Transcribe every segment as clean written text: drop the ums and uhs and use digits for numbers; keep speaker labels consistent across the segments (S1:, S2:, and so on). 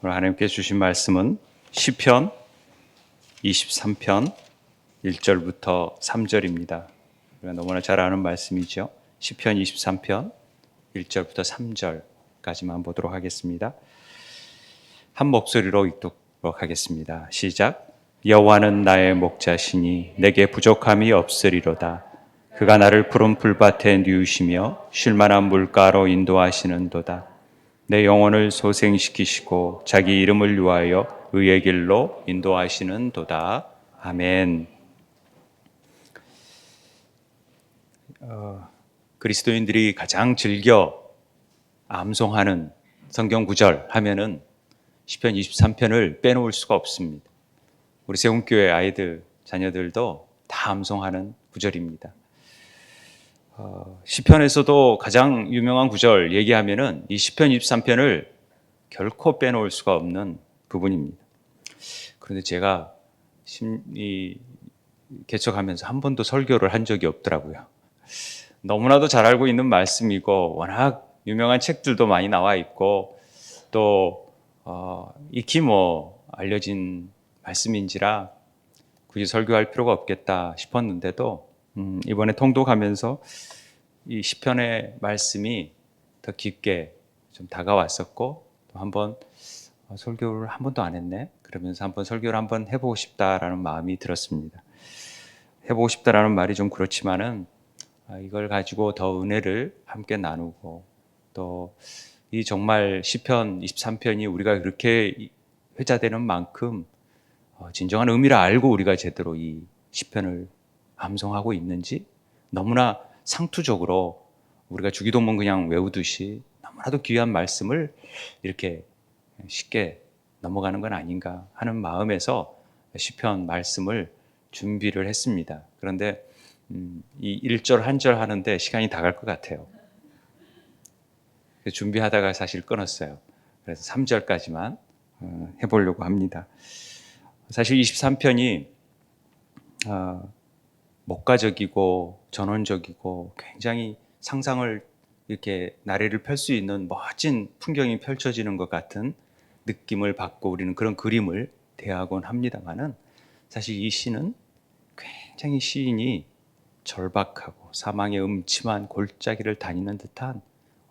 S1: 오늘 하나님께 주신 말씀은 시편 23편 1절부터 3절입니다. 우리가 너무나 잘 아는 말씀이죠. 시편 23편 1절부터 3절까지만 보도록 하겠습니다. 한 목소리로 읽도록 하겠습니다. 시작. 여호와는 나의 목자시니 내게 부족함이 없으리로다. 그가 나를 푸른 풀밭에 누우시며 쉴만한 물가로 인도하시는도다. 내 영혼을 소생시키시고 자기 이름을 위하여 의의 길로 인도하시는도다. 아멘. 그리스도인들이 가장 즐겨 암송하는 성경 구절 하면은 시편 23편을 빼놓을 수가 없습니다. 우리 세운교회 아이들, 자녀들도 다 암송하는 구절입니다. 시편에서도 가장 유명한 구절 얘기하면은 이 시편 23편을 결코 빼놓을 수가 없는 부분입니다. 그런데 제가 개척하면서 한 번도 설교를 한 적이 없더라고요. 너무나도 잘 알고 있는 말씀이고 워낙 유명한 책들도 많이 나와 있고 또 익히 알려진 말씀인지라 굳이 설교할 필요가 없겠다 싶었는데도 이번에 통독하면서 이 시편의 말씀이 더 깊게 좀 다가왔었고 또 한번 설교를 한 번도 안 했네 그러면서 한번 설교를 한번 해보고 싶다라는 마음이 들었습니다. 해보고 싶다라는 말이 좀 그렇지만은 이걸 가지고 더 은혜를 함께 나누고 또 이 정말 시편 23편이 우리가 그렇게 회자되는 만큼 진정한 의미를 알고 우리가 제대로 이 시편을 암송하고 있는지 너무나 상투적으로 우리가 주기도문 그냥 외우듯이 너무나도 귀한 말씀을 이렇게 쉽게 넘어가는 건 아닌가 하는 마음에서 시편 말씀을 준비를 했습니다. 그런데 이 1절 한 절 하는데 시간이 다 갈 것 같아요. 준비하다가 사실 끊었어요. 그래서 3절까지만 해보려고 합니다. 사실 23편이 목가적이고 전원적이고 굉장히 상상을 이렇게 나래를 펼 수 있는 멋진 풍경이 펼쳐지는 것 같은 느낌을 받고 우리는 그런 그림을 대하곤 합니다만은 사실 이 시는 굉장히 시인이 절박하고 사망의 음침한 골짜기를 다니는 듯한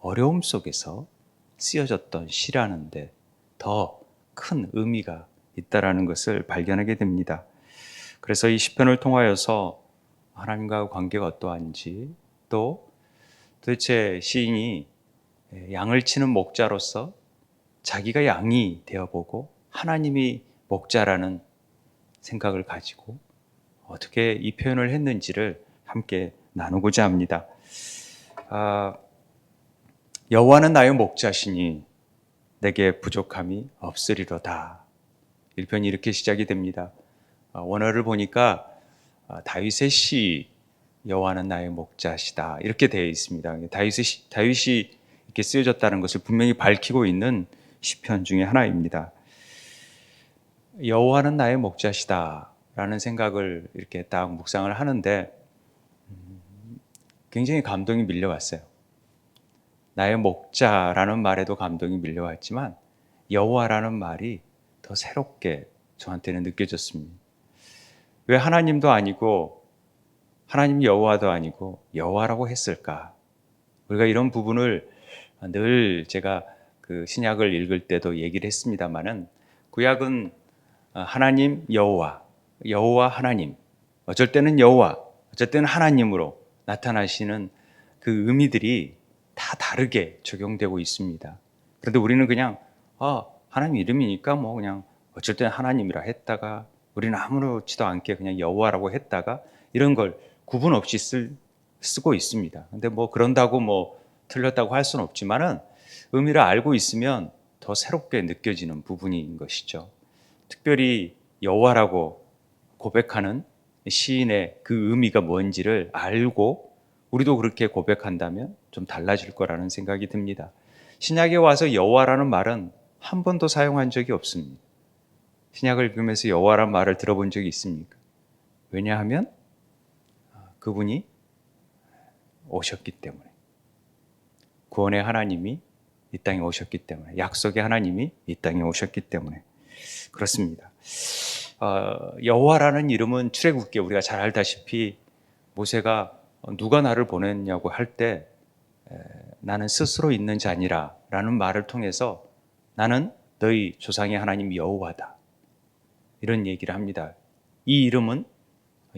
S1: 어려움 속에서 쓰여졌던 시라는데 더 큰 의미가 있다라는 것을 발견하게 됩니다. 그래서 이 시편을 통하여서 하나님과 관계가 어떠한지 또 도대체 시인이 양을 치는 목자로서 자기가 양이 되어보고 하나님이 목자라는 생각을 가지고 어떻게 이 표현을 했는지를 함께 나누고자 합니다. 여호와는 나의 목자시니 내게 부족함이 없으리로다. 1편이 이렇게 시작이 됩니다. 원어를 보니까 다윗의 시 여호와는 나의 목자시다 이렇게 되어 있습니다. 다윗이 이렇게 쓰여졌다는 것을 분명히 밝히고 있는 시편 중에 하나입니다. 여호와는 나의 목자시다라는 생각을 이렇게 딱 묵상을 하는데 굉장히 감동이 밀려왔어요. 나의 목자라는 말에도 감동이 밀려왔지만 여호와라는 말이 더 새롭게 저한테는 느껴졌습니다. 왜 하나님도 아니고 하나님 여호와도 아니고 여호와라고 했을까? 우리가 이런 부분을 늘 제가 그 신약을 읽을 때도 얘기를 했습니다마는 구약은 하나님 여호와, 여호와 하나님, 어쩔 때는 여호와, 어쩔 때는 하나님으로 나타나시는 그 의미들이 다 다르게 적용되고 있습니다. 그런데 우리는 그냥 하나님 이름이니까 그냥 어쩔 때는 하나님이라 했다가 우리는 아무렇지도 않게 그냥 여호와라고 했다가 이런 걸 구분 없이 쓰고 있습니다. 근데 그런다고 틀렸다고 할 수는 없지만은 의미를 알고 있으면 더 새롭게 느껴지는 부분인 것이죠. 특별히 여호와라고 고백하는 시인의 그 의미가 뭔지를 알고 우리도 그렇게 고백한다면 좀 달라질 거라는 생각이 듭니다. 신약에 와서 여호와라는 말은 한 번도 사용한 적이 없습니다. 신약을 읽으면서 여호와라는 말을 들어본 적이 있습니까? 왜냐하면 그분이 오셨기 때문에 구원의 하나님이 이 이 땅에 오셨기 때문에, 약속의 하나님이 이 땅에 오셨기 때문에 그렇습니다. 여호와라는 이름은 출애굽기에 우리가 잘 알다시피 모세가 누가 나를 보냈냐고 할 때 나는 스스로 있는 자니라 라는 말을 통해서 나는 너희 조상의 하나님 여호와다, 이런 얘기를 합니다. 이 이름은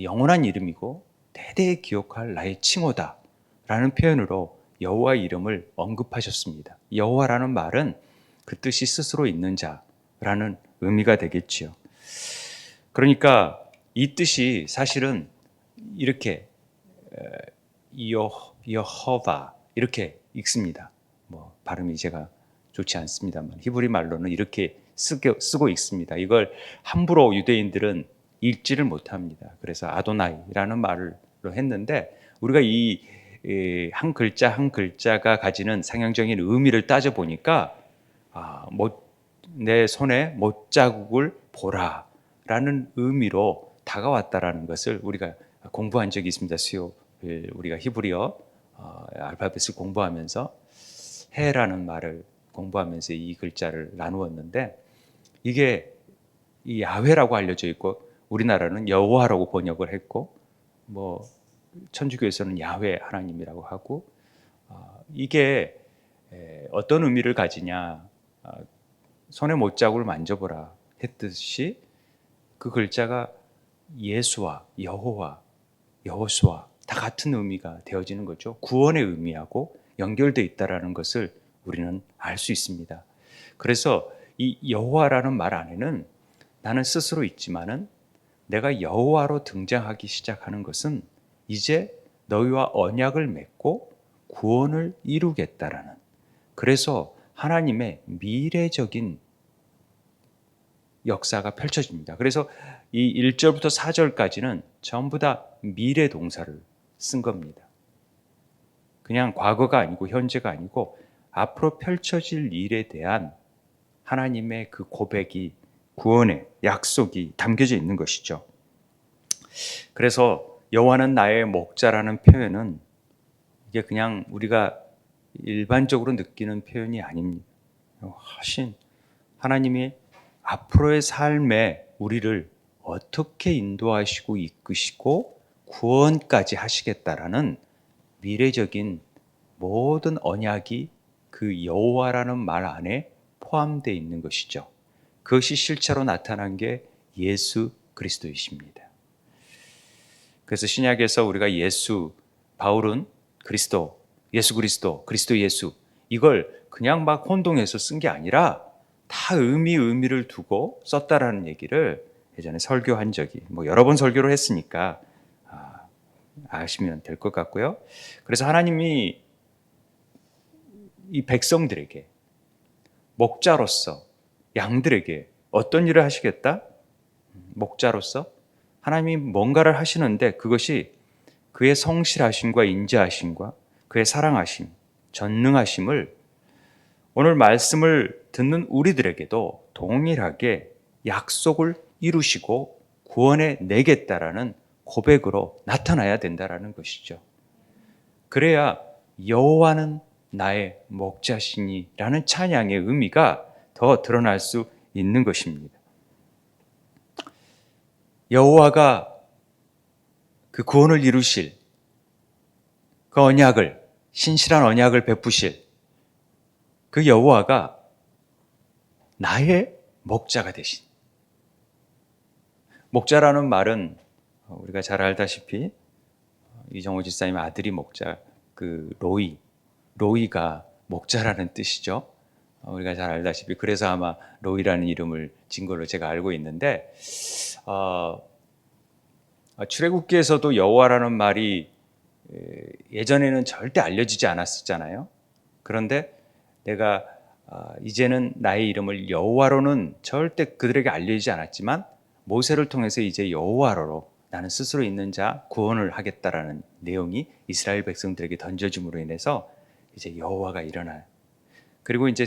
S1: 영원한 이름이고 대대에 기억할 나의 칭호다 라는 표현으로 여호와의 이름을 언급하셨습니다. 여호와라는 말은 그 뜻이 스스로 있는 자라는 의미가 되겠지요. 그러니까 이 뜻이 사실은 이렇게 여호와 이렇게 읽습니다. 뭐 발음이 제가 좋지 않습니다만 히브리 말로는 이렇게 쓰고 읽습니다. 이걸 함부로 유대인들은 읽지를 못합니다. 그래서 아도나이라는 말로 했는데, 우리가 이 한 글자 한 글자가 가지는 상형적인 의미를 따져 보니까 내 손에 못자국을 보라라는 의미로 다가왔다라는 것을 우리가 공부한 적이 있습니다. 수요 우리가 히브리어 알파벳을 공부하면서 해라는 말을 공부하면서 이 글자를 나누었는데, 이게 이 야훼라고 알려져 있고 우리나라는 여호와라고 번역을 했고, 뭐 천주교에서는 야훼 하나님이라고 하고, 이게 어떤 의미를 가지냐, 손에 못자국을 만져보라 했듯이 그 글자가 예수와 여호와, 여호수아 다 같은 의미가 되어지는 거죠. 구원의 의미하고 연결되어 있다라는 것을 우리는 알 수 있습니다. 그래서 이 여호와라는 말 안에는 나는 스스로 있지만은 내가 여호와로 등장하기 시작하는 것은 이제 너희와 언약을 맺고 구원을 이루겠다라는, 그래서 하나님의 미래적인 역사가 펼쳐집니다. 그래서 이 1절부터 4절까지는 전부 다 미래 동사를 쓴 겁니다. 그냥 과거가 아니고 현재가 아니고 앞으로 펼쳐질 일에 대한 하나님의 그 고백이, 구원의 약속이 담겨져 있는 것이죠. 그래서 여호와는 나의 목자라는 표현은 이게 그냥 우리가 일반적으로 느끼는 표현이 아닙니다. 훨씬 하나님이 앞으로의 삶에 우리를 어떻게 인도하시고 이끄시고 구원까지 하시겠다라는 미래적인 모든 언약이 그 여호와라는 말 안에 포함되어 있는 것이죠. 그것이 실체로 나타난 게 예수 그리스도이십니다. 그래서 신약에서 우리가 바울은 그리스도, 예수 그리스도, 그리스도 예수, 이걸 그냥 막 혼동해서 쓴 게 아니라 다 의미를 두고 썼다라는 얘기를 예전에 설교한 적이, 여러 번 설교를 했으니까 아시면 될 것 같고요. 그래서 하나님이 이 백성들에게 목자로서 양들에게 어떤 일을 하시겠다? 목자로서 하나님이 뭔가를 하시는데 그것이 그의 성실하심과 인자하심과 그의 사랑하심, 전능하심을 오늘 말씀을 듣는 우리들에게도 동일하게 약속을 이루시고 구원해 내겠다라는 고백으로 나타나야 된다라는 것이죠. 그래야 여호와는 나의 목자시니라는 찬양의 의미가 더 드러날 수 있는 것입니다. 여호와가 그 구원을 이루실, 그 언약을, 신실한 언약을 베푸실 그 여호와가 나의 목자가 되신, 목자라는 말은 우리가 잘 알다시피 이정호 집사님의 아들이 목자, 그 로이가 목자라는 뜻이죠. 우리가 잘 알다시피 그래서 아마 로이라는 이름을 진 걸로 제가 알고 있는데, 출애굽기에서도 여호와라는 말이 예전에는 절대 알려지지 않았었잖아요. 그런데 내가 이제는 나의 이름을 여호와로는 절대 그들에게 알려지지 않았지만 모세를 통해서 이제 여호와로 나는 스스로 있는 자 구원을 하겠다라는 내용이 이스라엘 백성들에게 던져짐으로 인해서 이제 여호와가 일어나요. 그리고 이제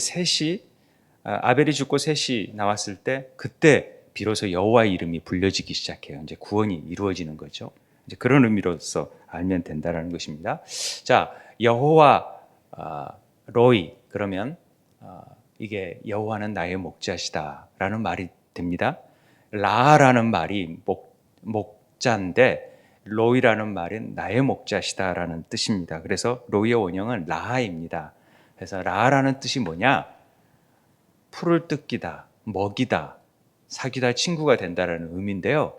S1: 아벨이 죽고 셋이 나왔을 때 그때 비로소 여호와의 이름이 불려지기 시작해요. 이제 구원이 이루어지는 거죠. 이제 그런 의미로서 알면 된다라는 것입니다. 자, 여호와 로이, 그러면 이게 여호와는 나의 목자시다라는 말이 됩니다. 라라는 말이 목자인데 로이라는 말은 나의 목자시다라는 뜻입니다. 그래서 로이의 원형은 라하입니다. 그래서 라라는 뜻이 뭐냐? 풀을 뜯기다, 먹이다, 사귀다, 친구가 된다라는 의미인데요.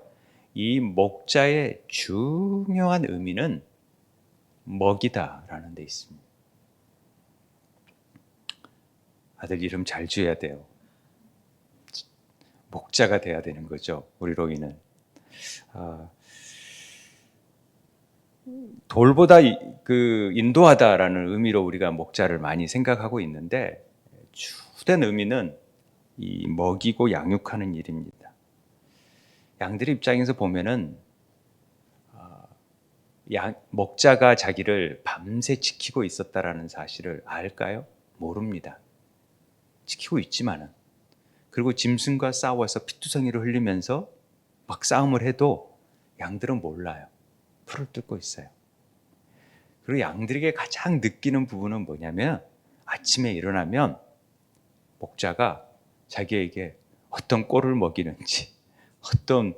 S1: 이 목자의 중요한 의미는 먹이다라는 데 있습니다. 아들 이름 잘 지어야 돼요. 목자가 돼야 되는 거죠. 우리 로이는. 돌보다 인도하다라는 의미로 우리가 목자를 많이 생각하고 있는데 주된 의미는 이 먹이고 양육하는 일입니다. 양들 입장에서 보면은 목자가 자기를 밤새 지키고 있었다라는 사실을 알까요? 모릅니다. 지키고 있지만은 그리고 짐승과 싸워서 피투성이를 흘리면서 막 싸움을 해도 양들은 몰라요. 풀을 뜯고 있어요. 그리고 양들에게 가장 느끼는 부분은 뭐냐면 아침에 일어나면 목자가 자기에게 어떤 꼴을 먹이는지 어떤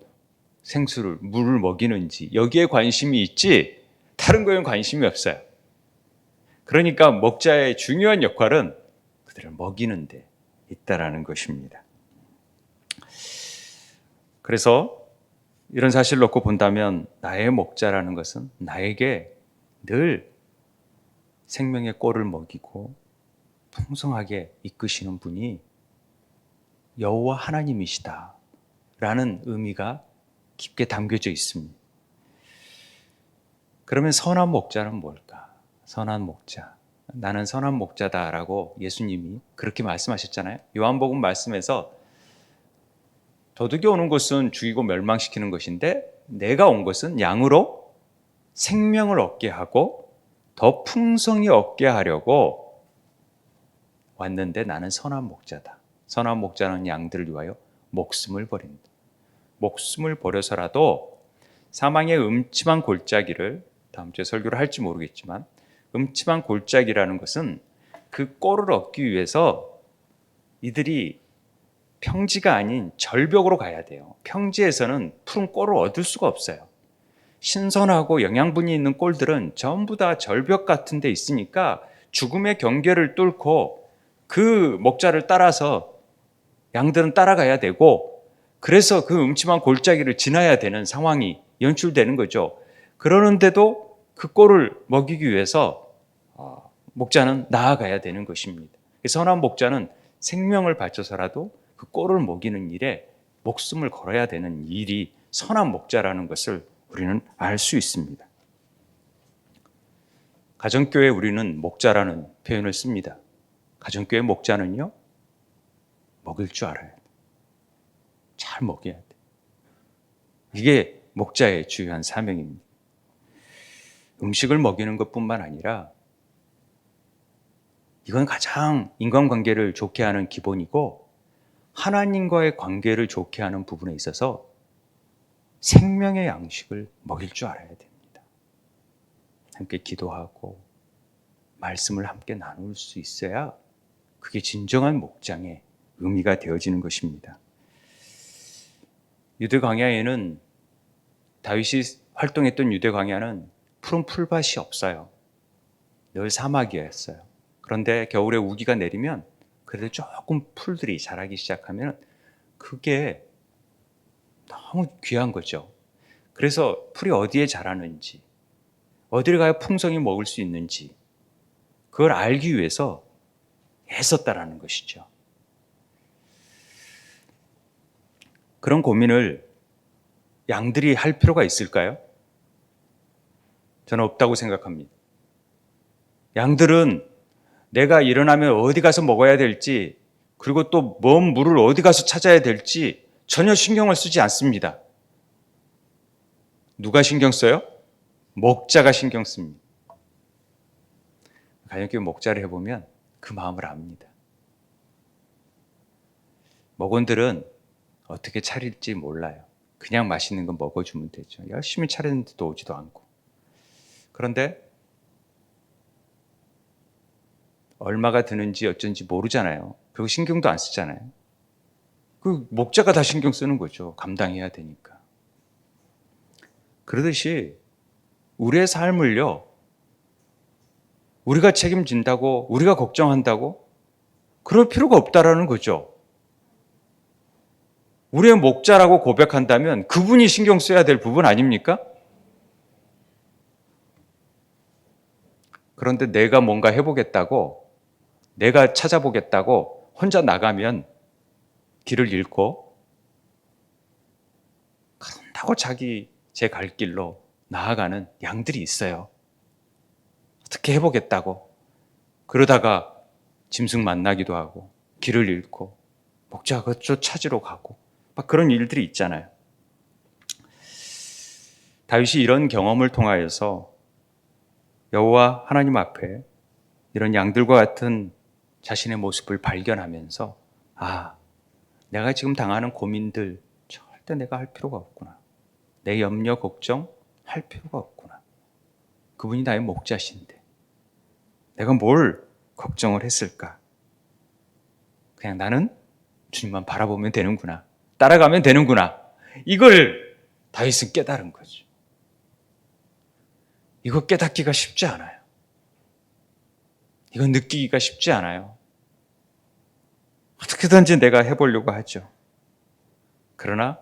S1: 생수를 물을 먹이는지 여기에 관심이 있지 다른 거에는 관심이 없어요. 그러니까 목자의 중요한 역할은 그들을 먹이는 데 있다라는 것입니다. 그래서 이런 사실을 놓고 본다면 나의 목자라는 것은 나에게 늘 생명의 꼴을 먹이고 풍성하게 이끄시는 분이 여호와 하나님이시다 라는 의미가 깊게 담겨져 있습니다. 그러면 선한 목자는 뭘까? 선한 목자. 나는 선한 목자다라고 예수님이 그렇게 말씀하셨잖아요. 요한복음 말씀에서 도둑이 오는 것은 죽이고 멸망시키는 것인데 내가 온 것은 양으로 생명을 얻게 하고 더 풍성히 얻게 하려고 왔는데 나는 선한 목자다. 선한 목자는 양들을 위하여 목숨을 버린다. 목숨을 버려서라도 사망의 음침한 골짜기를 다음 주에 설교를 할지 모르겠지만 음침한 골짜기라는 것은 그 꼴을 얻기 위해서 이들이 평지가 아닌 절벽으로 가야 돼요. 평지에서는 푸른 꼴을 얻을 수가 없어요. 신선하고 영양분이 있는 꼴들은 전부 다 절벽 같은 데 있으니까 죽음의 경계를 뚫고 그 목자를 따라서 양들은 따라가야 되고 그래서 그 음침한 골짜기를 지나야 되는 상황이 연출되는 거죠. 그러는데도 그 꼴을 먹이기 위해서 목자는 나아가야 되는 것입니다. 선한 목자는 생명을 바쳐서라도 그 꼴을 먹이는 일에 목숨을 걸어야 되는 일이 선한 목자라는 것을 우리는 알 수 있습니다. 가정교회 우리는 목자라는 표현을 씁니다. 가정교회 목자는요, 먹일 줄 알아야 돼. 잘 먹여야 돼. 이게 목자의 중요한 사명입니다. 음식을 먹이는 것뿐만 아니라 이건 가장 인간관계를 좋게 하는 기본이고 하나님과의 관계를 좋게 하는 부분에 있어서 생명의 양식을 먹일 줄 알아야 됩니다. 함께 기도하고 말씀을 함께 나눌 수 있어야 그게 진정한 목장의 의미가 되어지는 것입니다. 유대 광야에는 다윗이 활동했던 유대 광야는 푸른 풀밭이 없어요. 늘 사막이었어요. 그런데 겨울에 우기가 내리면 그래도 조금 풀들이 자라기 시작하면 그게 너무 귀한 거죠. 그래서 풀이 어디에 자라는지, 어디를 가야 풍성히 먹을 수 있는지 그걸 알기 위해서 애썼다라는 것이죠. 그런 고민을 양들이 할 필요가 있을까요? 저는 없다고 생각합니다. 양들은 내가 일어나면 어디 가서 먹어야 될지 그리고 또 먼 물을 어디 가서 찾아야 될지 전혀 신경을 쓰지 않습니다. 누가 신경 써요? 목자가 신경 씁니다. 가정교회 목자를 해보면 그 마음을 압니다. 목원들은 어떻게 차릴지 몰라요. 그냥 맛있는 거 먹어주면 되죠. 열심히 차렸는데도 오지도 않고. 그런데 얼마가 드는지 어쩐지 모르잖아요. 그리고 신경도 안 쓰잖아요. 그 목자가 다 신경 쓰는 거죠. 감당해야 되니까. 그러듯이 우리의 삶을요, 우리가 책임진다고, 우리가 걱정한다고 그럴 필요가 없다라는 거죠. 우리의 목자라고 고백한다면 그분이 신경 써야 될 부분 아닙니까? 그런데 내가 뭔가 해보겠다고, 내가 찾아보겠다고 혼자 나가면 길을 잃고 그런다고 자기 제 갈 길로 나아가는 양들이 있어요. 어떻게 해보겠다고 그러다가 짐승 만나기도 하고 길을 잃고 목자가 그쪽 찾으러 가고 막 그런 일들이 있잖아요. 다윗이 이런 경험을 통하여서 여호와 하나님 앞에 이런 양들과 같은 자신의 모습을 발견하면서 내가 지금 당하는 고민들 절대 내가 할 필요가 없구나. 내 염려 걱정 할 필요가 없구나. 그분이 나의 목자신데 내가 뭘 걱정을 했을까? 그냥 나는 주님만 바라보면 되는구나. 따라가면 되는구나. 이걸 다윗은 깨달은 거죠. 이거 깨닫기가 쉽지 않아요. 이거 느끼기가 쉽지 않아요. 어떻게든지 내가 해보려고 하죠. 그러나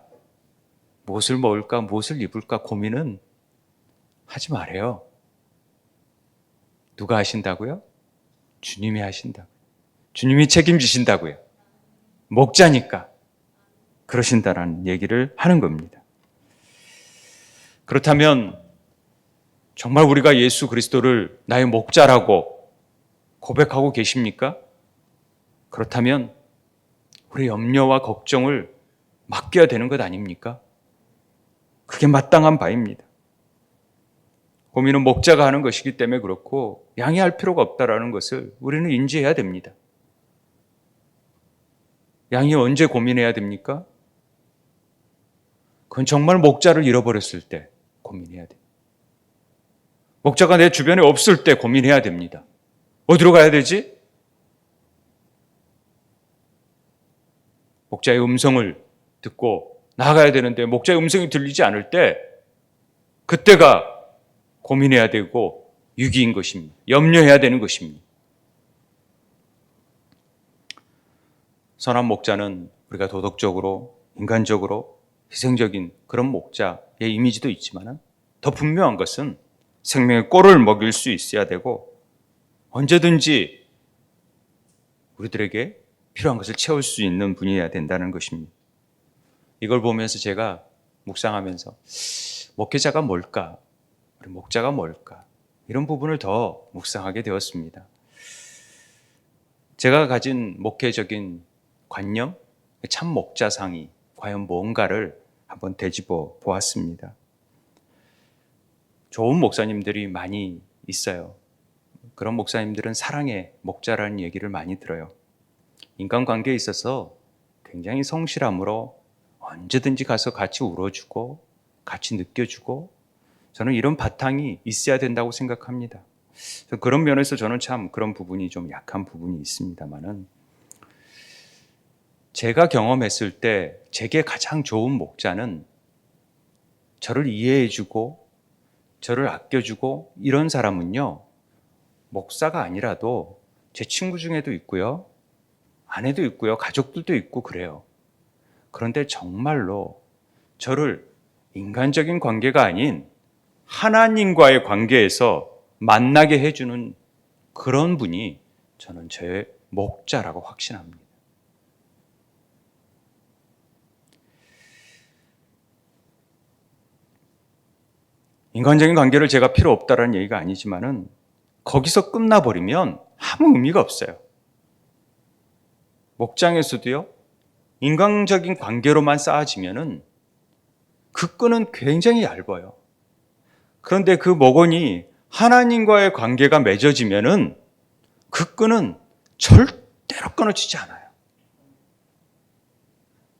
S1: 무엇을 먹을까, 무엇을 입을까 고민은 하지 말아요. 누가 하신다고요? 주님이 하신다고요. 주님이 책임지신다고요. 목자니까 그러신다라는 얘기를 하는 겁니다. 그렇다면 정말 우리가 예수 그리스도를 나의 목자라고 고백하고 계십니까? 그렇다면 우리 염려와 걱정을 맡겨야 되는 것 아닙니까? 그게 마땅한 바입니다. 고민은 목자가 하는 것이기 때문에 그렇고 양이 할 필요가 없다라는 것을 우리는 인지해야 됩니다. 양이 언제 고민해야 됩니까? 그건 정말 목자를 잃어버렸을 때 고민해야 됩니다. 목자가 내 주변에 없을 때 고민해야 됩니다. 어디로 가야 되지? 목자의 음성을 듣고 나아가야 되는데 목자의 음성이 들리지 않을 때 그때가 고민해야 되고 위기인 것입니다. 염려해야 되는 것입니다. 선한 목자는 우리가 도덕적으로, 인간적으로 희생적인 그런 목자의 이미지도 있지만 더 분명한 것은 생명의 꼴을 먹일 수 있어야 되고 언제든지 우리들에게 필요한 것을 채울 수 있는 분이어야 된다는 것입니다. 이걸 보면서 제가 묵상하면서 목회자가 뭘까? 우리 목자가 뭘까? 이런 부분을 더 묵상하게 되었습니다. 제가 가진 목회적인 관념, 참 목자상이 과연 뭔가를 한번 되짚어 보았습니다. 좋은 목사님들이 많이 있어요. 그런 목사님들은 사랑의 목자라는 얘기를 많이 들어요. 인간관계에 있어서 굉장히 성실함으로 언제든지 가서 같이 울어주고 같이 느껴주고 저는 이런 바탕이 있어야 된다고 생각합니다. 그런 면에서 저는 참 그런 부분이 좀 약한 부분이 있습니다만은 제가 경험했을 때 제게 가장 좋은 목자는 저를 이해해주고 저를 아껴주고 이런 사람은요 목사가 아니라도 제 친구 중에도 있고요 아내도 있고요 가족들도 있고 그래요. 그런데 정말로 저를 인간적인 관계가 아닌 하나님과의 관계에서 만나게 해주는 그런 분이 저는 제 목자라고 확신합니다. 인간적인 관계를 제가 필요 없다라는 얘기가 아니지만은 거기서 끝나버리면 아무 의미가 없어요. 목장에서도요, 인간적인 관계로만 쌓아지면은 그 끈은 굉장히 얇아요. 그런데 그 목원이 하나님과의 관계가 맺어지면은 그 끈은 절대로 끊어지지 않아요.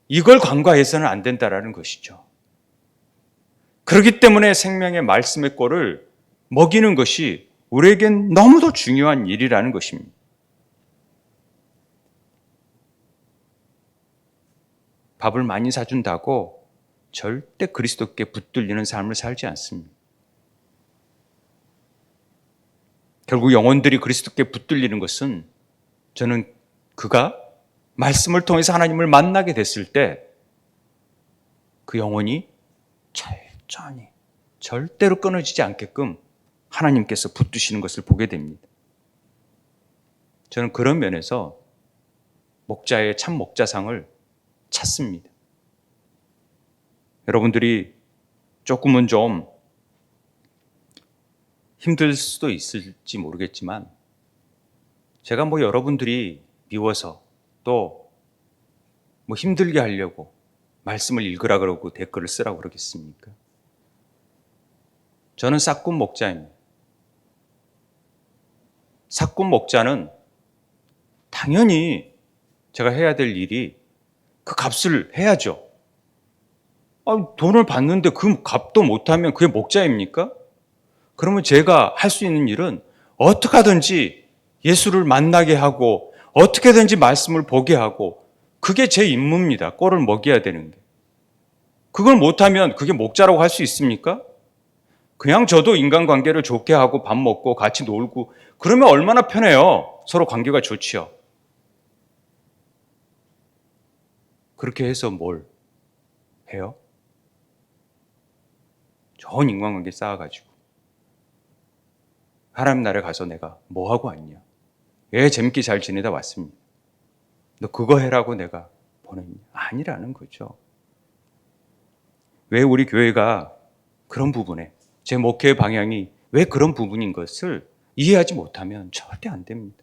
S1: 이걸 간과해서는 안 된다라는 것이죠. 그렇기 때문에 생명의 말씀의 꼴을 먹이는 것이 우리에겐 너무도 중요한 일이라는 것입니다. 밥을 많이 사준다고 절대 그리스도께 붙들리는 삶을 살지 않습니다. 결국 영혼들이 그리스도께 붙들리는 것은 저는 그가 말씀을 통해서 하나님을 만나게 됐을 때 그 영혼이 철저히 절대로 끊어지지 않게끔 하나님께서 붙드시는 것을 보게 됩니다. 저는 그런 면에서 목자의 참 목자상을 찾습니다. 여러분들이 조금은 좀 힘들 수도 있을지 모르겠지만 제가 여러분들이 미워서 또 힘들게 하려고 말씀을 읽으라 그러고 댓글을 쓰라고 그러겠습니까? 저는 싹군 목자입니다. 싹군 목자는 당연히 제가 해야 될 일이 그 값을 해야죠. 돈을 받는데 그 값도 못하면 그게 목자입니까? 그러면 제가 할 수 있는 일은 어떻게 하든지 예수를 만나게 하고 어떻게든지 말씀을 보게 하고 그게 제 임무입니다. 꼴을 먹여야 되는 게. 그걸 못하면 그게 목자라고 할 수 있습니까? 그냥 저도 인간관계를 좋게 하고 밥 먹고 같이 놀고 그러면 얼마나 편해요. 서로 관계가 좋지요. 그렇게 해서 뭘 해요? 좋은 인간관계 쌓아가지고 하나님 나라에 가서 내가 뭐하고 왔냐? 왜 재밌게 잘 지내다 왔습니다. 너 그거 해라고 내가 보냈냐? 아니라는 거죠. 왜 우리 교회가 그런 부분에 제 목회의 방향이 왜 그런 부분인 것을 이해하지 못하면 절대 안 됩니다.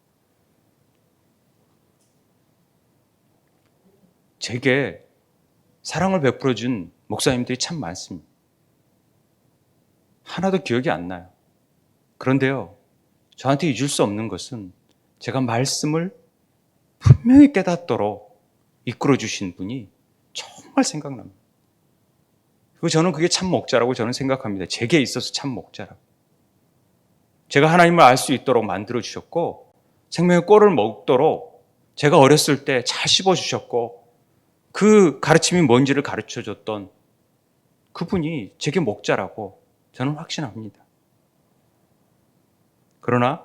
S1: 제게 사랑을 베풀어 준 목사님들이 참 많습니다. 하나도 기억이 안 나요. 그런데요, 저한테 잊을 수 없는 것은 제가 말씀을 분명히 깨닫도록 이끌어 주신 분이 정말 생각납니다. 그리고 저는 그게 참 목자라고 저는 생각합니다. 제게 있어서 참 목자라고. 제가 하나님을 알 수 있도록 만들어 주셨고 생명의 꼴을 먹도록 제가 어렸을 때 잘 씹어 주셨고 그 가르침이 뭔지를 가르쳐 줬던 그분이 제게 목자라고 저는 확신합니다. 그러나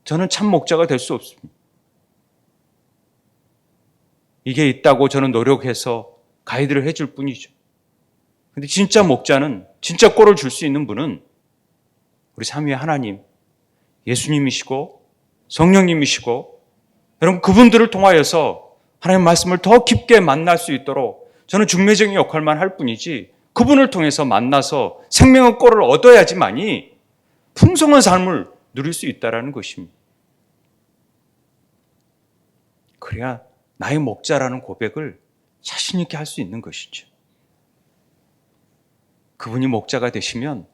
S1: 저는 참 목자가 될 수 없습니다. 이게 있다고 저는 노력해서 가이드를 해줄 뿐이죠. 근데 진짜 목자는, 진짜 꼴을 줄 수 있는 분은 우리 삼위의 하나님, 예수님이시고 성령님이시고 여러분 그분들을 통하여서 하나님의 말씀을 더 깊게 만날 수 있도록 저는 중매적인 역할만 할 뿐이지 그분을 통해서 만나서 생명의 꼴을 얻어야지만이 풍성한 삶을 누릴 수 있다는 것입니다. 그래야 나의 목자라는 고백을 자신 있게 할 수 있는 것이죠. 그분이 목자가 되시면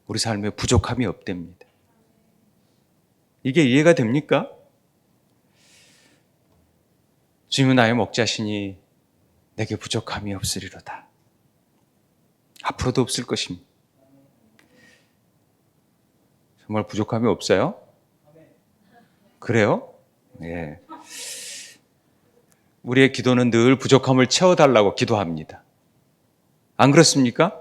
S1: 우리 삶에 부족함이 없답니다. 이게 이해가 됩니까? 주님은 나의 목자시니 내게 부족함이 없으리로다. 앞으로도 없을 것입니다. 정말 부족함이 없어요? 그래요? 네. 우리의 기도는 늘 부족함을 채워달라고 기도합니다. 안 그렇습니까?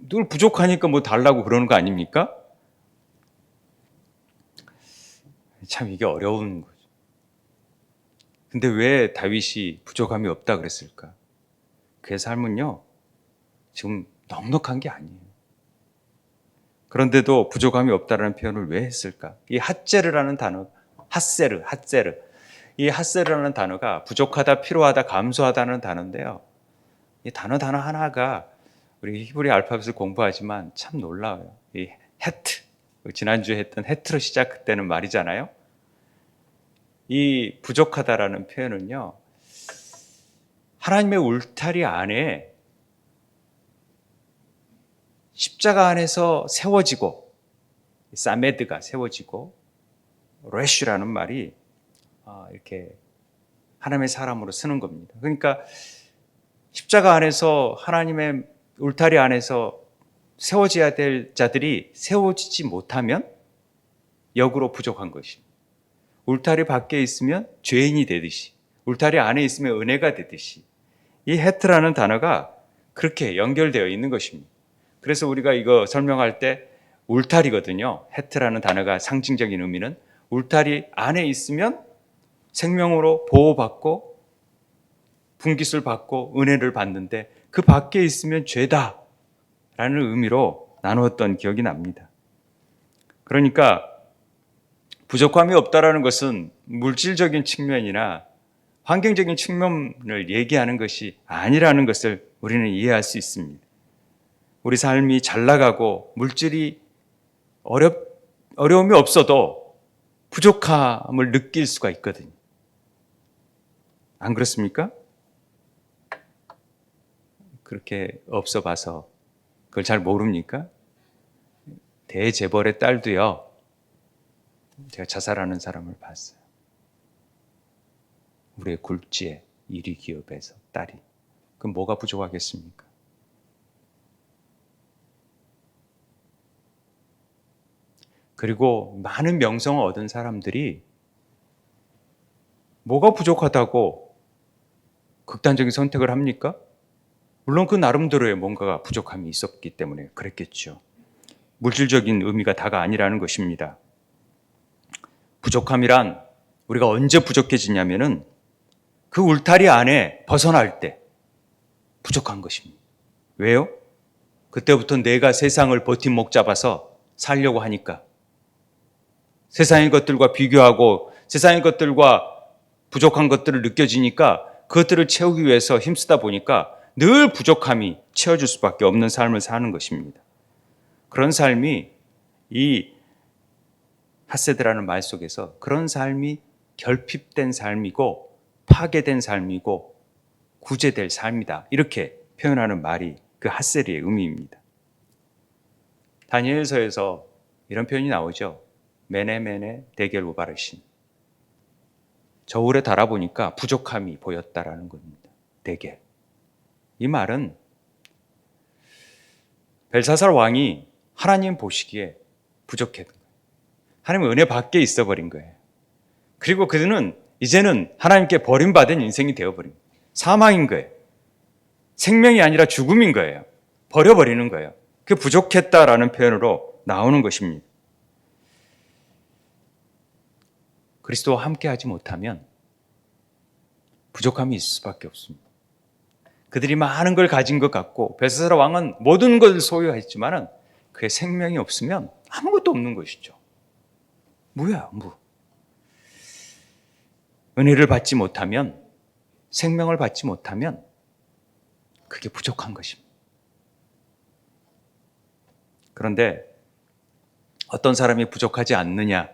S1: 늘 부족하니까 달라고 그러는 거 아닙니까? 참 이게 어려운 거죠. 근데 왜 다윗이 부족함이 없다 그랬을까? 그의 삶은요, 지금 넉넉한 게 아니에요. 그런데도 부족함이 없다라는 표현을 왜 했을까? 이 핫제르라는 단어, 핫세르. 이 핫세르라는 단어가 부족하다, 필요하다, 감소하다는 단어인데요. 이 단어 하나가 우리 히브리 알파벳을 공부하지만 참 놀라워요. 이 헤트, 지난주에 했던 헤트로 시작되는 말이잖아요. 이 부족하다라는 표현은요, 하나님의 울타리 안에 십자가 안에서 세워지고 사메드가 세워지고 레쉬라는 말이 이렇게 하나님의 사람으로 쓰는 겁니다. 그러니까 십자가 안에서 하나님의 울타리 안에서 세워져야 될 자들이 세워지지 못하면 역으로 부족한 것입니다. 울타리 밖에 있으면 죄인이 되듯이, 울타리 안에 있으면 은혜가 되듯이, 이 헤트라는 단어가 그렇게 연결되어 있는 것입니다. 그래서 우리가 이거 설명할 때 울타리거든요. 헤트라는 단어가 상징적인 의미는 울타리 안에 있으면 생명으로 보호받고 분깃을 받고 은혜를 받는데 그 밖에 있으면 죄다라는 의미로 나누었던 기억이 납니다. 그러니까 부족함이 없다라는 것은 물질적인 측면이나 환경적인 측면을 얘기하는 것이 아니라는 것을 우리는 이해할 수 있습니다. 우리 삶이 잘 나가고 물질이 어려움이 없어도 부족함을 느낄 수가 있거든요. 안 그렇습니까? 그렇게 없어 봐서 그걸 잘 모릅니까? 대재벌의 딸도요, 제가 자살하는 사람을 봤어요. 우리의 굴지의 1위 기업에서 딸이. 그럼 뭐가 부족하겠습니까? 그리고 많은 명성을 얻은 사람들이 뭐가 부족하다고 극단적인 선택을 합니까? 물론 그 나름대로의 뭔가가 부족함이 있었기 때문에 그랬겠죠. 물질적인 의미가 다가 아니라는 것입니다. 부족함이란 우리가 언제 부족해지냐면은 그 울타리 안에 벗어날 때 부족한 것입니다. 왜요? 그때부터 내가 세상을 버팀목 잡아서 살려고 하니까, 세상의 것들과 비교하고 세상의 것들과 부족한 것들을 느껴지니까 그것들을 채우기 위해서 힘쓰다 보니까 늘 부족함이 채워줄 수밖에 없는 삶을 사는 것입니다. 그런 삶이 이 핫세드라는 말 속에서 그런 삶이 결핍된 삶이고 파괴된 삶이고 구제될 삶이다, 이렇게 표현하는 말이 그 핫세드의 의미입니다. 다니엘서에서 이런 표현이 나오죠. 메네메네 데겔 우바르신. 저울에 달아보니까 부족함이 보였다라는 겁니다. 데겔. 이 말은 벨사살 왕이 하나님 보시기에 부족했던 거예요. 하나님 은혜 밖에 있어버린 거예요. 그리고 그는 이제는 하나님께 버림받은 인생이 되어버린 거예요. 사망인 거예요. 생명이 아니라 죽음인 거예요. 버려버리는 거예요. 그 부족했다라는 표현으로 나오는 것입니다. 그리스도와 함께하지 못하면 부족함이 있을 수밖에 없습니다. 그들이 많은 걸 가진 것 같고 벨사살 왕은 모든 것을 소유했지만 그의 생명이 없으면 아무것도 없는 것이죠. 무야, 무. 은혜를 받지 못하면, 생명을 받지 못하면 그게 부족한 것입니다. 그런데 어떤 사람이 부족하지 않느냐,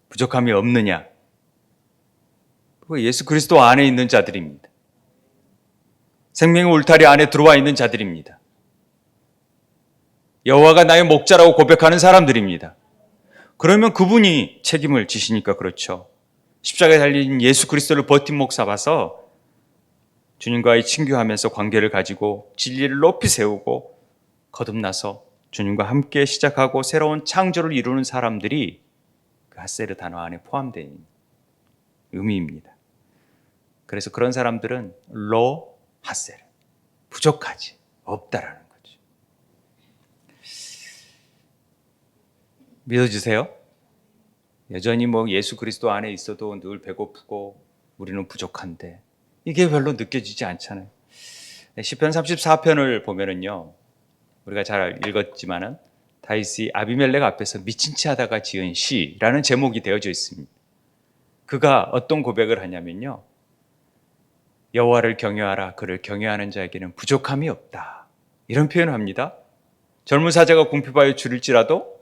S1: 부족함이 없느냐, 그거 예수 그리스도 안에 있는 자들입니다. 생명의 울타리 안에 들어와 있는 자들입니다. 여호와가 나의 목자라고 고백하는 사람들입니다. 그러면 그분이 책임을 지시니까 그렇죠. 십자가에 달린 예수 그리스도를 버팀목 삼아서 주님과의 친교하면서 관계를 가지고 진리를 높이 세우고 거듭나서 주님과 함께 시작하고 새로운 창조를 이루는 사람들이 그 핫세르 단어 안에 포함되어 있는 의미입니다. 그래서 그런 사람들은 로 핫세르, 부족하지, 없다라는 거죠. 믿어주세요? 여전히 예수 그리스도 안에 있어도 늘 배고프고 우리는 부족한데 이게 별로 느껴지지 않잖아요. 시편 34편을 보면은요, 우리가 잘 읽었지만은 다윗이 아비멜렉 앞에서 미친 체 하다가 지은 시라는 제목이 되어져 있습니다. 그가 어떤 고백을 하냐면요, 여호와를 경외하라. 그를 경외하는 자에게는 부족함이 없다. 이런 표현을 합니다. 젊은 사자가 궁핍하여 줄일지라도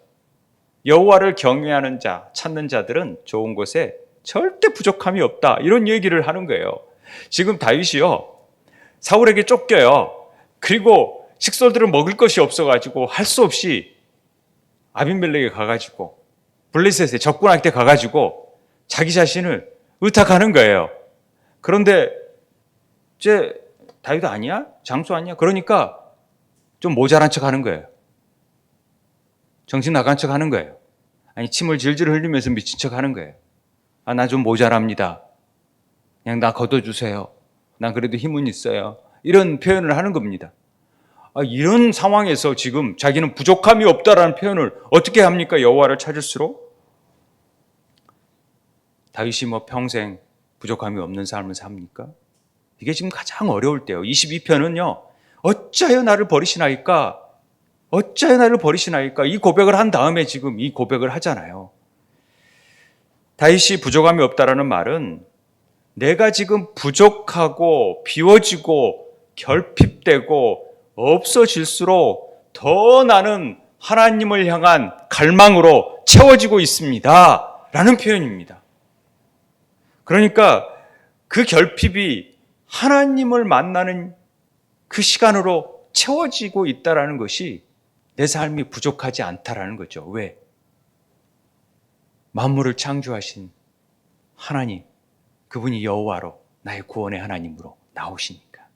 S1: 여호와를 경외하는 자, 찾는 자들은 좋은 곳에 절대 부족함이 없다. 이런 얘기를 하는 거예요. 지금 다윗이요, 사울에게 쫓겨요. 그리고 식솔들은 먹을 것이 없어가지고 할 수 없이 아비멜렉에 가가지고 블레셋에 적군할 때 가가지고 자기 자신을 의탁하는 거예요. 그런데 쟤 다윗 아니야? 장수 아니야? 그러니까 좀 모자란 척 하는 거예요. 정신 나간 척 하는 거예요. 아니, 침을 질질 흘리면서 미친 척 하는 거예요. 나 좀 모자랍니다. 그냥 나 걷어주세요. 난 그래도 힘은 있어요. 이런 표현을 하는 겁니다. 이런 상황에서 지금 자기는 부족함이 없다라는 표현을 어떻게 합니까? 여호와를 찾을수록? 다윗이 평생 부족함이 없는 삶을 삽니까? 이게 지금 가장 어려울 때요. 22편은요. 어찌하여 나를 버리시나이까? 어찌하여 나를 버리시나이까? 이 고백을 한 다음에 지금 이 고백을 하잖아요. 다윗이 부족함이 없다라는 말은 내가 지금 부족하고 비워지고 결핍되고 없어질수록 더 나는 하나님을 향한 갈망으로 채워지고 있습니다. 라는 표현입니다. 그러니까 그 결핍이 하나님을 만나는 그 시간으로 채워지고 있다는 것이 내 삶이 부족하지 않다라는 거죠. 왜? 만물을 창조하신 하나님, 그분이 여호와로 나의 구원의 하나님으로 나오시니까.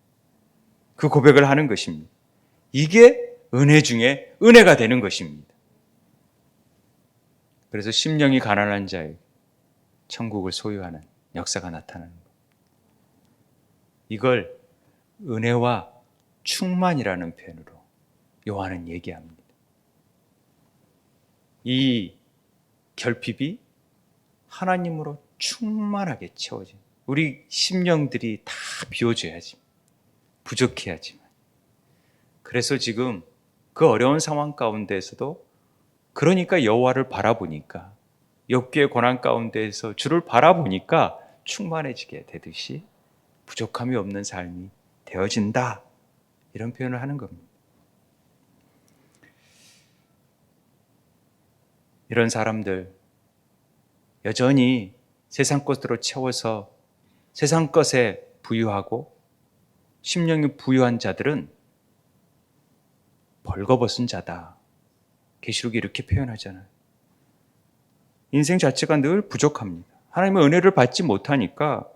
S1: 그 고백을 하는 것입니다. 이게 은혜 중에 은혜가 되는 것입니다. 그래서 심령이 가난한 자에게 천국을 소유하는 역사가 나타나는 것. 이걸 은혜와 충만이라는 표현으로 요한은 얘기합니다. 이 결핍이 하나님으로 충만하게 채워진 우리 심령들이 다 비워줘야지. 부족해야지만. 그래서 지금 그 어려운 상황 가운데에서도 그러니까 여호와를 바라보니까 욥기의 고난 가운데에서 주를 바라보니까 충만해지게 되듯이 부족함이 없는 삶이 되어진다. 이런 표현을 하는 겁니다. 이런 사람들 여전히 세상 것으로 채워서 세상 것에 부유하고 심령이 부유한 자들은 벌거벗은 자다. 계시록이 이렇게 표현하잖아요. 인생 자체가 늘 부족합니다. 하나님의 은혜를 받지 못하니까,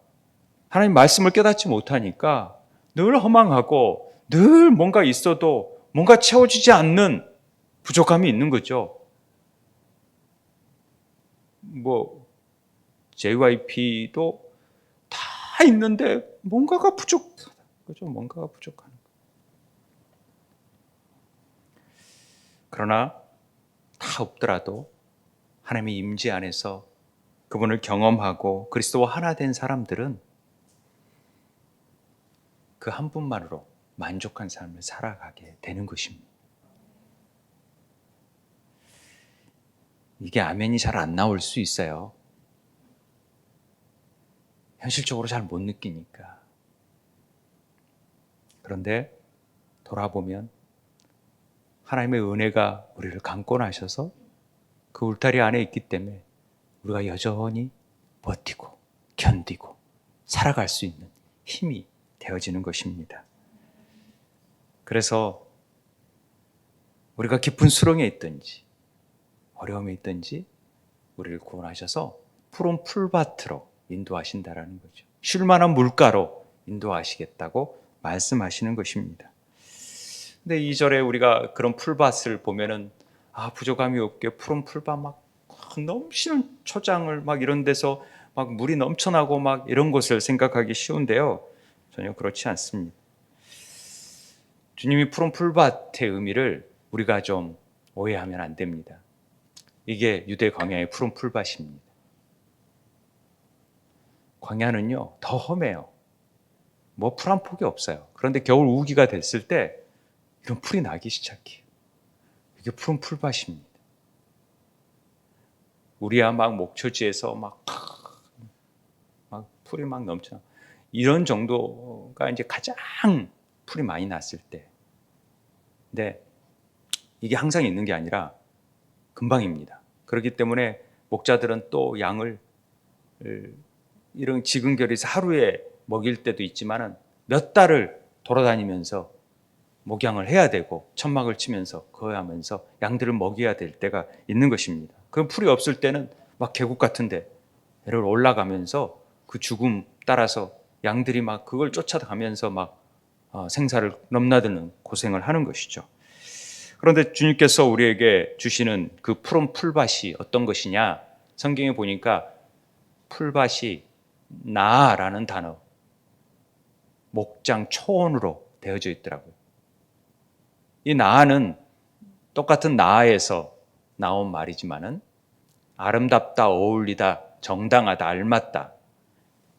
S1: 하나님 말씀을 깨닫지 못하니까 늘 허망하고 늘 뭔가 있어도 뭔가 채워지지 않는 부족함이 있는 거죠. JYP도 다 있는데 뭔가가 부족하다. 그죠? 뭔가가 부족한 거. 그러나 다 없더라도 하나님의 임재 안에서 그분을 경험하고 그리스도와 하나 된 사람들은 그 한 분만으로 만족한 삶을 살아가게 되는 것입니다. 이게 아멘이 잘 안 나올 수 있어요. 현실적으로 잘 못 느끼니까. 그런데 돌아보면 하나님의 은혜가 우리를 강권하셔서 그 울타리 안에 있기 때문에 우리가 여전히 버티고 견디고 살아갈 수 있는 힘이 되어지는 것입니다. 그래서 우리가 깊은 수렁에 있든지 어려움에 있든지 우리를 구원하셔서 푸른 풀밭으로 인도하신다라는 거죠. 쉴 만한 물가로 인도하시겠다고 말씀하시는 것입니다. 근데 2절에 우리가 그런 풀밭을 보면은 부족함이 없게 푸른 풀밭 막 넘치는 초장을 막 이런 데서 막 물이 넘쳐나고 막 이런 것을 생각하기 쉬운데요. 전혀 그렇지 않습니다. 주님이 푸른 풀밭의 의미를 우리가 좀 오해하면 안 됩니다. 이게 유대 광야의 푸른 풀밭입니다. 광야는요 더 험해요. 풀 한 폭이 없어요. 그런데 겨울 우기가 됐을 때 이런 풀이 나기 시작해요. 이게 푸른 풀밭입니다. 우리야 막 목초지에서 막 풀이 막 넘쳐. 이런 정도가 이제 가장 풀이 많이 났을 때. 근데 이게 항상 있는 게 아니라 금방입니다. 그렇기 때문에 목자들은 또 양을 이런 지근결에서 하루에 먹일 때도 있지만은 몇 달을 돌아다니면서 목양을 해야 되고 천막을 치면서 거하면서 양들을 먹여야 될 때가 있는 것입니다. 그 풀이 없을 때는 막 계곡 같은데 를 올라가면서 그 죽음 따라서 양들이 막 그걸 쫓아가면서 막 생사를 넘나드는 고생을 하는 것이죠. 그런데 주님께서 우리에게 주시는 그 푸른 풀밭이 어떤 것이냐? 성경에 보니까 풀밭이 나라는 단어, 목장 초원으로 되어져 있더라고요. 이 나는 똑같은 나에서 나온 말이지만은 아름답다, 어울리다, 정당하다, 알맞다.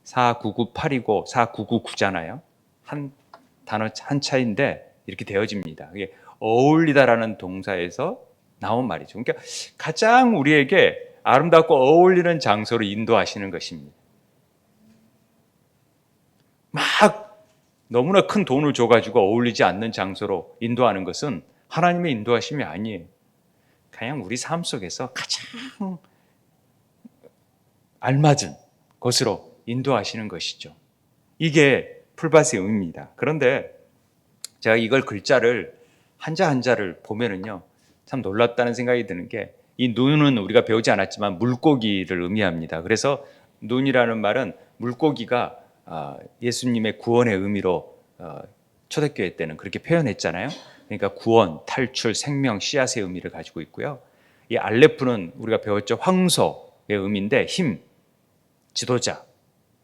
S1: 4998이고 4999잖아요. 한 단어 한 차이인데 이렇게 되어집니다. 이게 어울리다라는 동사에서 나온 말이죠. 그러니까 가장 우리에게 아름답고 어울리는 장소로 인도하시는 것입니다. 막 너무나 큰 돈을 줘가지고 어울리지 않는 장소로 인도하는 것은 하나님의 인도하심이 아니에요. 그냥 우리 삶 속에서 가장 알맞은 곳으로 인도하시는 것이죠. 이게 풀밭의 의미입니다. 그런데 제가 이걸 글자를 한자 한자를 보면은요, 참 놀랍다는 생각이 드는 게, 이 눈은 우리가 배우지 않았지만 물고기를 의미합니다. 그래서 눈이라는 말은 물고기가 예수님의 구원의 의미로 초대교회 때는 그렇게 표현했잖아요. 그러니까 구원, 탈출, 생명, 씨앗의 의미를 가지고 있고요. 이 알레프는 우리가 배웠죠. 황소의 의미인데 힘, 지도자,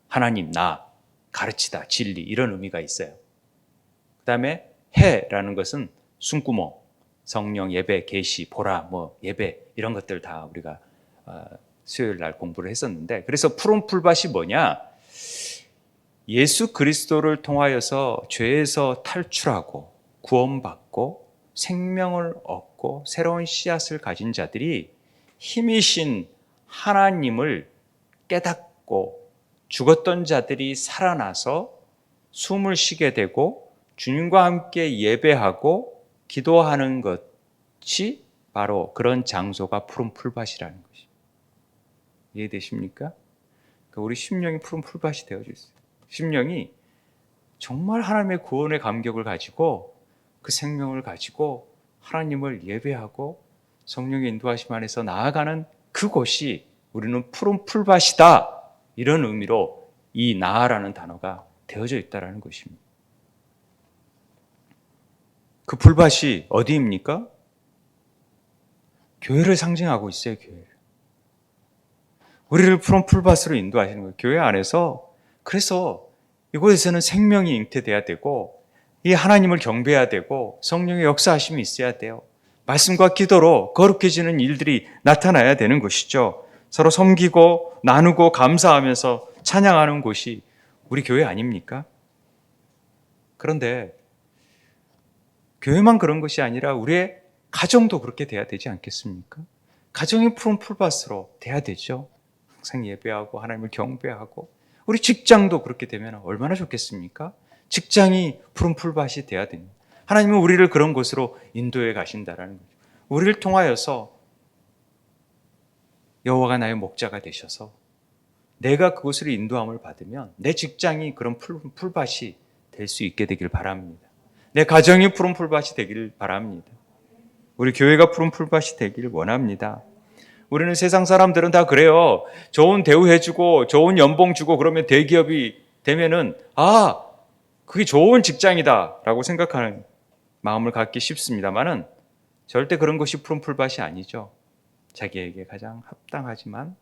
S1: 하나님, 나, 가르치다, 진리 이런 의미가 있어요. 그 다음에 해라는 것은 숨구멍, 성령, 예배, 계시, 보라, 예배 이런 것들 다 우리가 수요일 날 공부를 했었는데, 그래서 푸른 풀밭이 뭐냐? 예수 그리스도를 통하여서 죄에서 탈출하고 구원받고 생명을 얻고 새로운 씨앗을 가진 자들이 힘이신 하나님을 깨닫고 죽었던 자들이 살아나서 숨을 쉬게 되고 주님과 함께 예배하고 기도하는 것이 바로 그런 장소가 푸른 풀밭이라는 것입니다. 이해되십니까? 그러니까 우리 심령이 푸른 풀밭이 되어져 있어요. 심령이 정말 하나님의 구원의 감격을 가지고 그 생명을 가지고 하나님을 예배하고 성령의 인도하심 안에서 나아가는 그곳이 우리는 푸른 풀밭이다. 이런 의미로 이 나라는 단어가 되어져 있다는 것입니다. 그 풀밭이 어디입니까? 교회를 상징하고 있어요. 교회를. 우리를 푸른 풀밭으로 인도하시는 거예요. 교회 안에서. 그래서 이곳에서는 생명이 잉태돼야 되고 이 하나님을 경배해야 되고 성령의 역사하심이 있어야 돼요. 말씀과 기도로 거룩해지는 일들이 나타나야 되는 것이죠. 서로 섬기고 나누고 감사하면서 찬양하는 곳이 우리 교회 아닙니까? 그런데 교회만 그런 것이 아니라 우리의 가정도 그렇게 돼야 되지 않겠습니까? 가정이 푸른 풀밭으로 돼야 되죠. 항상 예배하고 하나님을 경배하고 우리 직장도 그렇게 되면 얼마나 좋겠습니까? 직장이 푸른 풀밭이 돼야 됩니다. 하나님은 우리를 그런 곳으로 인도해 가신다라는 거죠. 우리를 통하여서 여호와가 나의 목자가 되셔서 내가 그곳으로 인도함을 받으면 내 직장이 그런 풀밭이 될 수 있게 되길 바랍니다. 내 가정이 푸른 풀밭이 되기를 바랍니다. 우리 교회가 푸른 풀밭이 되기를 원합니다. 우리는 세상 사람들은 다 그래요. 좋은 대우해주고 좋은 연봉 주고 그러면 대기업이 되면은 그게 좋은 직장이다 라고 생각하는 마음을 갖기 쉽습니다만은 절대 그런 것이 푸른 풀밭이 아니죠. 자기에게 가장 합당하지만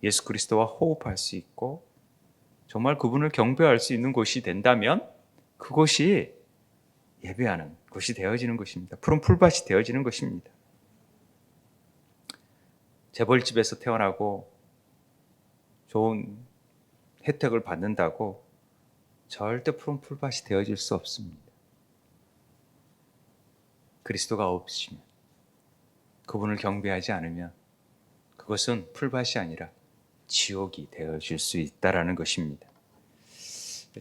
S1: 예수 그리스도와 호흡할 수 있고 정말 그분을 경배할 수 있는 곳이 된다면 그곳이 예배하는 곳이 되어지는 것입니다. 푸른 풀밭이 되어지는 것입니다. 재벌집에서 태어나고 좋은 혜택을 받는다고 절대 푸른 풀밭이 되어질 수 없습니다. 그리스도가 없으시면, 그분을 경배하지 않으면 그것은 풀밭이 아니라 지옥이 되어질 수 있다는 것입니다.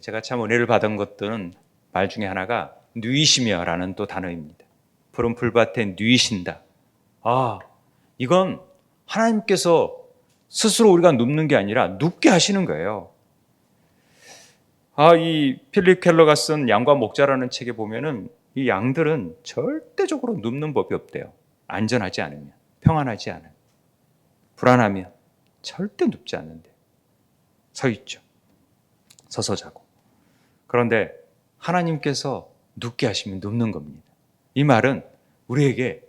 S1: 제가 참 은혜를 받은 것들은 말 중에 하나가 누이시며라는 또 단어입니다. 푸른 풀밭에 누이신다. 이건 하나님께서 스스로 우리가 눕는 게 아니라 눕게 하시는 거예요. 이 필립 켈러가 쓴 양과 목자라는 책에 보면은 이 양들은 절대적으로 눕는 법이 없대요. 안전하지 않으면, 평안하지 않으면, 불안하면 절대 눕지 않는데 서 있죠. 서서 자고. 그런데 하나님께서 눕게 하시면 눕는 겁니다. 이 말은 우리에게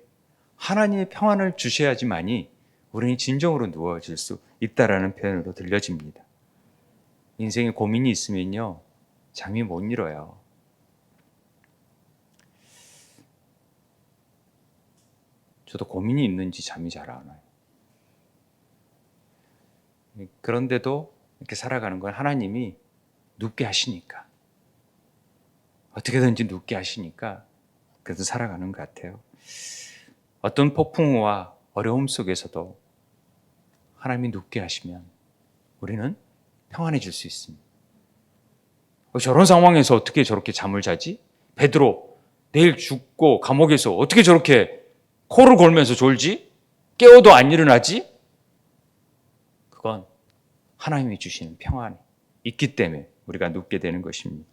S1: 하나님의 평안을 주셔야지만이 우리는 진정으로 누워질 수 있다라는 표현으로 들려집니다. 인생에 고민이 있으면요, 잠이 못 이뤄요. 저도 고민이 있는지 잠이 잘 안 와요. 그런데도 이렇게 살아가는 건 하나님이 눕게 하시니까, 어떻게든지 눕게 하시니까 그래도 살아가는 것 같아요. 어떤 폭풍우와 어려움 속에서도 하나님이 눕게 하시면 우리는 평안해질 수 있습니다. 저런 상황에서 어떻게 저렇게 잠을 자지? 베드로 내일 죽고 감옥에서 어떻게 저렇게 코를 골면서 졸지? 깨워도 안 일어나지? 그건 하나님이 주시는 평안이 있기 때문에 우리가 눕게 되는 것입니다.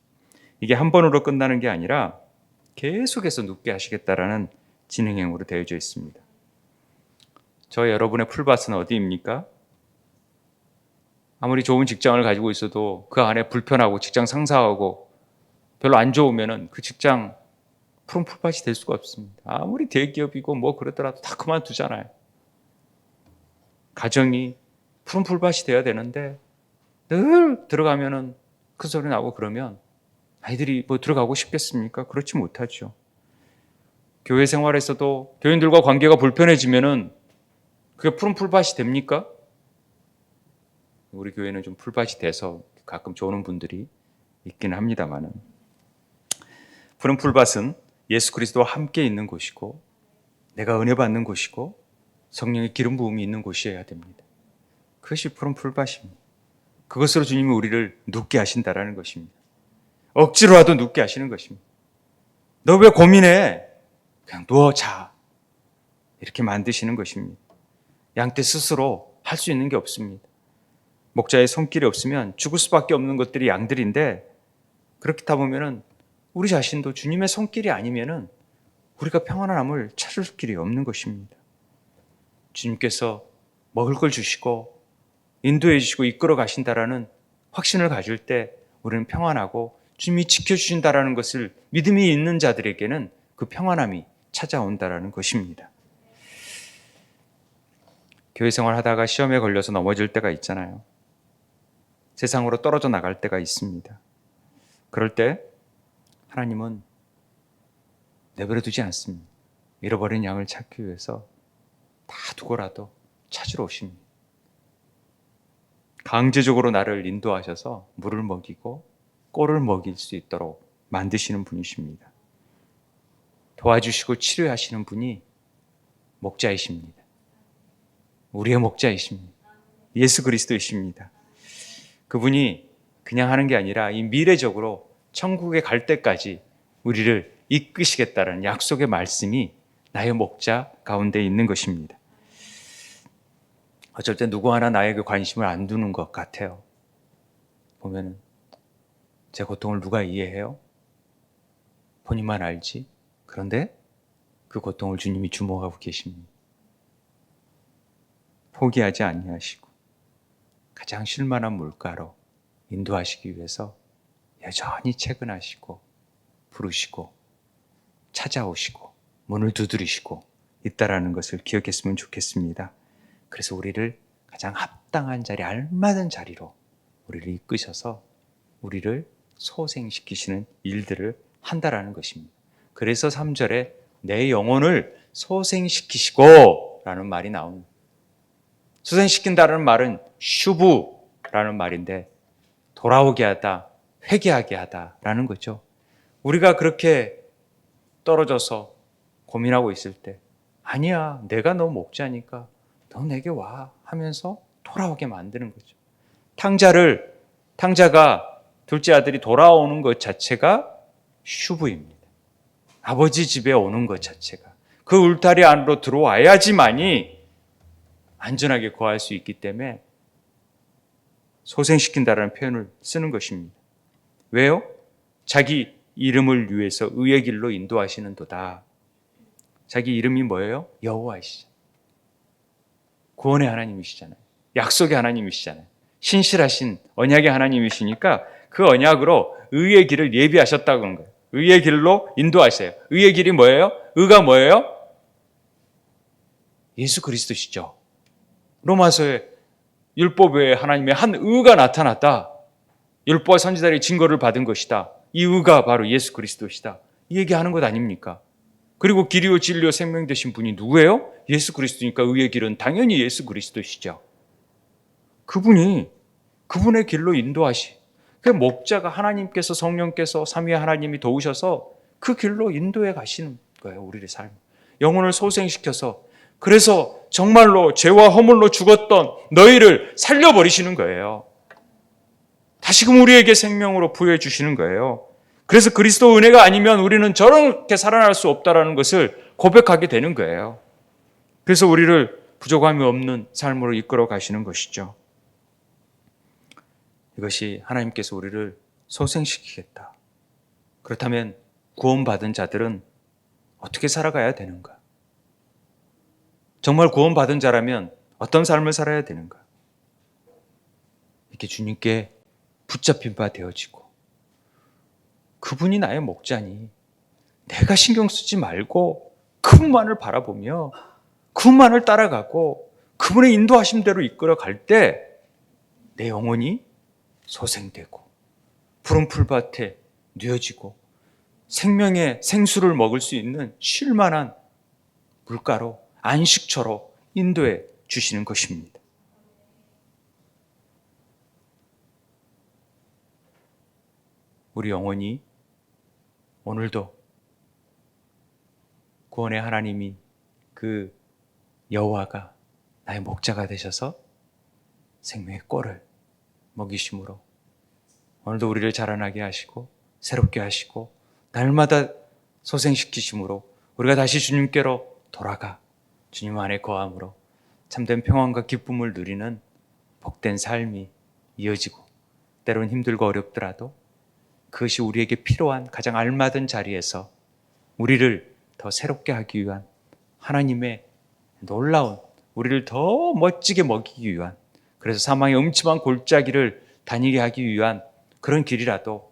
S1: 이게 한 번으로 끝나는 게 아니라 계속해서 눕게 하시겠다라는 진행형으로 되어져 있습니다. 저 여러분의 풀밭은 어디입니까? 아무리 좋은 직장을 가지고 있어도 그 안에 불편하고 직장 상사하고 별로 안 좋으면은 그 직장 푸른 풀밭이 될 수가 없습니다. 아무리 대기업이고 뭐 그러더라도 다 그만두잖아요. 가정이 푸른 풀밭이 돼야 되는데 늘 들어가면은 큰 소리 나고 그러면 아이들이 뭐 들어가고 싶겠습니까? 그렇지 못하죠. 교회 생활에서도 교인들과 관계가 불편해지면은 그게 푸른 풀밭이 됩니까? 우리 교회는 좀 풀밭이 돼서 가끔 좋은 분들이 있긴 합니다만은, 푸른 풀밭은 예수 그리스도와 함께 있는 곳이고 내가 은혜 받는 곳이고 성령의 기름 부음이 있는 곳이어야 됩니다. 그것이 푸른 풀밭입니다. 그것으로 주님이 우리를 눕게 하신다라는 것입니다. 억지로라도 눕게 하시는 것입니다. 너 왜 고민해? 그냥 누워 자. 이렇게 만드시는 것입니다. 양떼 스스로 할 수 있는 게 없습니다. 목자의 손길이 없으면 죽을 수밖에 없는 것들이 양들인데, 그렇다 보면은 우리 자신도 주님의 손길이 아니면은 우리가 평안함을 찾을 길이 없는 것입니다. 주님께서 먹을 걸 주시고 인도해 주시고 이끌어 가신다라는 확신을 가질 때 우리는 평안하고 주님이 지켜주신다라는 것을 믿음이 있는 자들에게는 그 평안함이 찾아온다라는 것입니다. 교회 생활하다가 시험에 걸려서 넘어질 때가 있잖아요. 세상으로 떨어져 나갈 때가 있습니다. 그럴 때 하나님은 내버려 두지 않습니다. 잃어버린 양을 찾기 위해서 다 두고라도 찾으러 오십니다. 강제적으로 나를 인도하셔서 물을 먹이고 꼴을 먹일 수 있도록 만드시는 분이십니다. 도와주시고 치료하시는 분이 목자이십니다. 우리의 목자이십니다. 예수 그리스도이십니다. 그분이 그냥 하는 게 아니라 이 미래적으로 천국에 갈 때까지 우리를 이끄시겠다는 약속의 말씀이 나의 목자 가운데 있는 것입니다. 어쩔 때 누구 하나 나에게 관심을 안 두는 것 같아요. 보면은 제 고통을 누가 이해해요? 본인만 알지? 그런데 그 고통을 주님이 주목하고 계십니다. 포기하지 아니하시고 가장 쉴만한 물가로 인도하시기 위해서 여전히 채근하시고 부르시고 찾아오시고 문을 두드리시고 있다라는 것을 기억했으면 좋겠습니다. 그래서 우리를 가장 합당한 자리, 알맞은 자리로 우리를 이끄셔서 우리를 소생시키시는 일들을 한다라는 것입니다. 그래서 3절에 내 영혼을 소생시키시고 라는 말이 나옵니다. 소생시킨다는 말은 슈브라는 말인데 돌아오게 하다, 회개하게 하다라는 거죠. 우리가 그렇게 떨어져서 고민하고 있을 때 아니야, 내가 너 목자니까 너 내게 와 하면서 돌아오게 만드는 거죠. 탕자가 둘째 아들이 돌아오는 것 자체가 슈브입니다. 아버지 집에 오는 것 자체가 그 울타리 안으로 들어와야지만이 안전하게 거할 수 있기 때문에 소생시킨다라는 표현을 쓰는 것입니다. 왜요? 자기 이름을 위해서 의의 길로 인도하시는 도다. 자기 이름이 뭐예요? 여호와이시죠. 구원의 하나님이시잖아요. 약속의 하나님이시잖아요. 신실하신 언약의 하나님이시니까 그 언약으로 의의 길을 예비하셨다는 거예요. 의의 길로 인도하세요. 의의 길이 뭐예요? 의가 뭐예요? 예수 그리스도시죠. 로마서에 율법 외에 하나님의 한 의가 나타났다. 율법과 선지자들이 증거를 받은 것이다. 이 의가 바로 예수 그리스도시다. 이 얘기하는 것 아닙니까? 그리고 길이요 진리요 생명 되신 분이 누구예요? 예수 그리스도니까 의의 길은 당연히 예수 그리스도시죠. 그분의 길로 인도하시. 그 목자가 하나님께서 성령께서 삼위의 하나님이 도우셔서 그 길로 인도해 가시는 거예요. 우리의 삶. 영혼을 소생시켜서 그래서 정말로 죄와 허물로 죽었던 너희를 살려버리시는 거예요. 다시금 우리에게 생명으로 부여해 주시는 거예요. 그래서 그리스도 은혜가 아니면 우리는 저렇게 살아날 수 없다는 것을 고백하게 되는 거예요. 그래서 우리를 부족함이 없는 삶으로 이끌어 가시는 것이죠. 이것이 하나님께서 우리를 소생시키겠다. 그렇다면 구원받은 자들은 어떻게 살아가야 되는가? 정말 구원받은 자라면 어떤 삶을 살아야 되는가? 이렇게 주님께 붙잡힌 바 되어지고 그분이 나의 목자니 내가 신경 쓰지 말고 그분만을 바라보며 그분만을 따라가고 그분의 인도하심대로 이끌어 갈 때 내 영혼이 소생되고 푸른 풀밭에 누워지고 생명의 생수를 먹을 수 있는 쉴만한 물가로 안식처로 인도해 주시는 것입니다. 우리 영혼이 오늘도 구원의 하나님이 그 여호와가 나의 목자가 되셔서 생명의 꼴을 먹이심으로 오늘도 우리를 자라나게 하시고 새롭게 하시고 날마다 소생시키심으로 우리가 다시 주님께로 돌아가 주님 안에 거함으로 참된 평안과 기쁨을 누리는 복된 삶이 이어지고 때로는 힘들고 어렵더라도 그것이 우리에게 필요한 가장 알맞은 자리에서 우리를 더 새롭게 하기 위한 하나님의 놀라운 우리를 더 멋지게 먹이기 위한 그래서 사망의 음침한 골짜기를 다니게 하기 위한 그런 길이라도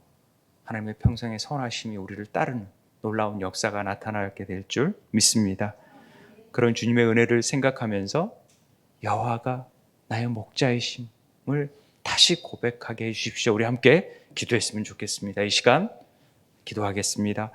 S1: 하나님의 평생의 선하심이 우리를 따르는 놀라운 역사가 나타나게 될 줄 믿습니다. 그런 주님의 은혜를 생각하면서 여호와가 나의 목자이심을 다시 고백하게 해 주십시오. 우리 함께 기도했으면 좋겠습니다. 이 시간 기도하겠습니다.